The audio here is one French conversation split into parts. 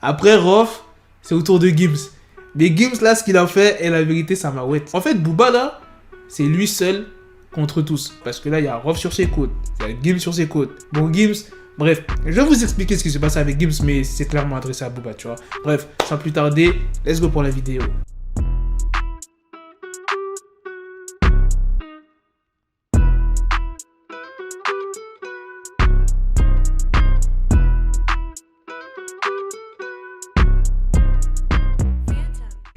Après Rof, c'est au tour de Gims. Mais Gims là, ce qu'il a fait, et la vérité, ça m'a ouette. En fait, Booba là, c'est lui seul contre tous. Parce que là, il y a Rof sur ses côtes, il y a Gims sur ses côtes. Bon, Gims, bref, je vais vous expliquer ce qui s'est passé avec Gims, mais c'est clairement adressé à Booba, tu vois. Bref, sans plus tarder, let's go pour la vidéo.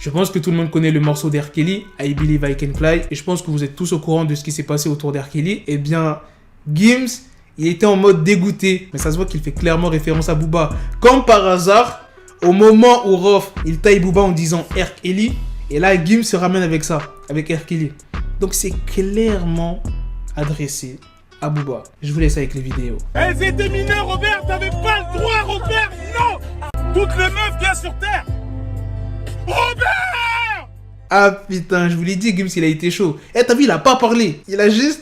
Je pense que tout le monde connaît le morceau d'R. Kelly, I Believe I Can Fly, et je pense que vous êtes tous au courant de ce qui s'est passé autour d'R. Kelly. Eh bien, Gims, il était en mode dégoûté, mais ça se voit qu'il fait clairement référence à Booba. Comme par hasard, au moment où Rof, il taille Booba en disant R. Kelly, et là, Gims se ramène avec ça, avec R. Kelly. Donc c'est clairement adressé à Booba. Je vous laisse avec les vidéos. Elles étaient mineures, Robert, t'avais pas le droit, Robert, non. Toutes les meufs viennent sur Terre. Robert! Ah putain, je vous l'ai dit, Gims, il a été chaud. Eh, t'as vu, il a pas parlé. Il a juste...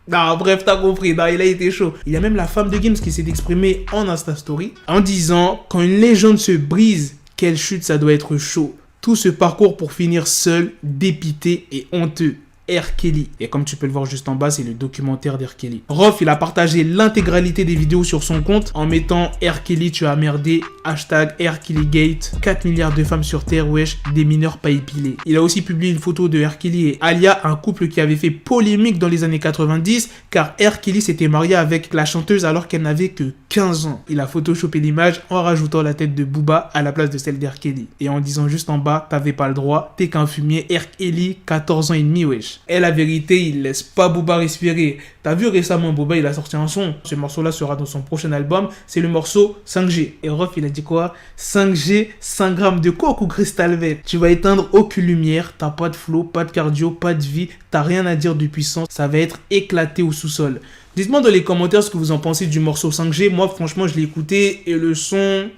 Non, bref, t'as compris. Non, il a été chaud. Il y a même la femme de Gims qui s'est exprimée en Insta Story en disant « Quand une légende se brise, quelle chute, ça doit être chaud. Tout ce parcours pour finir seul, dépité et honteux. R. Kelly ». Et comme tu peux le voir juste en bas, c'est le documentaire d'R. Kelly. Rof, il a partagé l'intégralité des vidéos sur son compte en mettant « R. Kelly, tu as merdé », hashtag R. Kelly Gate, 4 milliards de femmes sur Terre, wesh, des mineurs pas épilés. Il a aussi publié une photo de R. Kelly et Alia, un couple qui avait fait polémique dans les années 90, car R. Kelly s'était marié avec la chanteuse alors qu'elle n'avait que 15 ans. Il a photoshopé l'image en rajoutant la tête de Booba à la place de celle d'R. Kelly. Et en disant juste en bas, t'avais pas le droit, t'es qu'un fumier, R. Kelly, 14 ans et demi, wesh. Et la vérité, il laisse pas Booba respirer. T'as vu récemment, Booba, il a sorti un son. Ce morceau-là sera dans son prochain album. C'est le morceau 5G. Et Rof, il a dit quoi? 5G, 5 grammes de coke ou cristal vert. Tu vas éteindre aucune lumière, t'as pas de flow, pas de cardio, pas de vie, t'as rien à dire de puissance. Ça va être éclaté au sous-sol. Dites-moi dans les commentaires ce que vous en pensez du morceau 5G. Moi, franchement, je l'ai écouté et le son...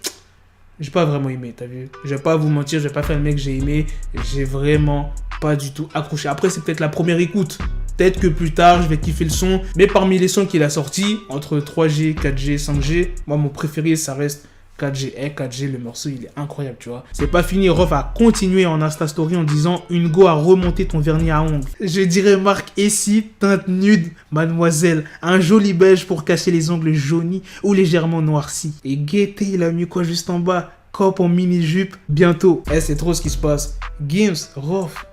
J'ai pas vraiment aimé, t'as vu? Je vais pas vous mentir, je vais pas faire le mec que j'ai aimé. J'ai vraiment pas du tout accroché. Après, c'est peut-être la première écoute. Peut-être que plus tard, je vais kiffer le son. Mais parmi les sons qu'il a sortis, entre 3G, 4G, 5G, moi, mon préféré, ça reste 4G. 4G, le morceau, il est incroyable, tu vois. C'est pas fini. Rof a continué en Insta Story en disant « Une go a remonté ton vernis à ongles. Je dirais marque Essie, teinte nude, mademoiselle. Un joli beige pour cacher les ongles jaunis ou légèrement noircis. Et Gaieté, il a mis quoi juste en bas? Cop en mini-jupe, bientôt. » Eh, c'est trop ce qui se passe. Gims, Rof,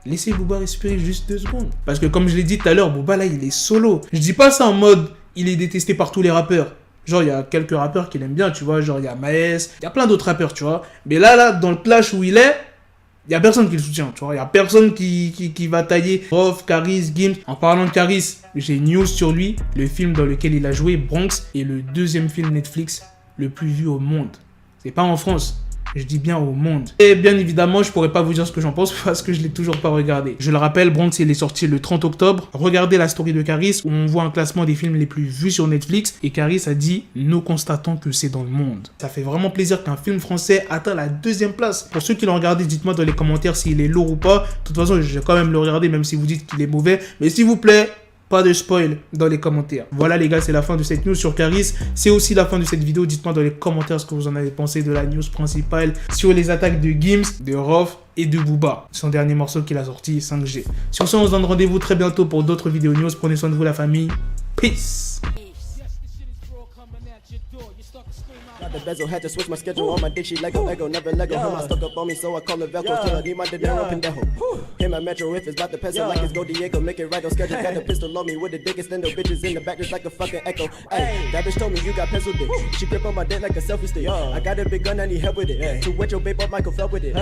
laissez Booba respirer juste 2 secondes. Parce que comme je l'ai dit tout à l'heure, Booba là, il est solo. Je dis pas ça en mode, il est détesté par tous les rappeurs. Genre, il y a quelques rappeurs qui l'aiment bien, tu vois. Genre, il y a Maes, il y a plein d'autres rappeurs, tu vois. Mais là, dans le clash où il est, il y a personne qui le soutient, tu vois. Il y a personne qui va tailler Rof, Caris, Gims. En parlant de Caris, j'ai une news sur lui. Le film dans lequel il a joué, Bronx, est le 2e film Netflix le plus vu au monde. C'est pas en France. Je dis bien au monde. Et bien évidemment, je pourrais pas vous dire ce que j'en pense parce que je l'ai toujours pas regardé. Je le rappelle, Bronx, il est sorti le 30 octobre. Regardez la story de Caris où on voit un classement des films les plus vus sur Netflix. Et Caris a dit « Nous constatons que c'est dans le monde ». Ça fait vraiment plaisir qu'un film français atteint la 2e place. Pour ceux qui l'ont regardé, dites-moi dans les commentaires s'il est lourd ou pas. De toute façon, je vais quand même le regarder même si vous dites qu'il est mauvais. Mais s'il vous plaît... pas de spoil dans les commentaires. Voilà les gars, c'est la fin de cette news sur Caris. C'est aussi la fin de cette vidéo. Dites-moi dans les commentaires ce que vous en avez pensé de la news principale sur les attaques de Gims, de Rof et de Booba. Son dernier morceau qu'il a sorti, 5G. Sur ce, on se donne rendez-vous très bientôt pour d'autres vidéos news. Prenez soin de vous la famille. Peace. The bezel had to switch my schedule on my dick, she Lego, Ego, never Lego. Him, I stuck up on me, so I call the Velcro. Till I need my dinero, pendejo. Him, my Metro, if it's about the peso, like it's Go Diego, make it right on schedule. Got a pistol on me with the dick, extendo bitches in the back, just like a fucking echo. Hey, that bitch told me you got pencil dick. She grip on my dick like a selfie stick. I got a big gun, I need help with it. To wet your babe up, Michael fell with it.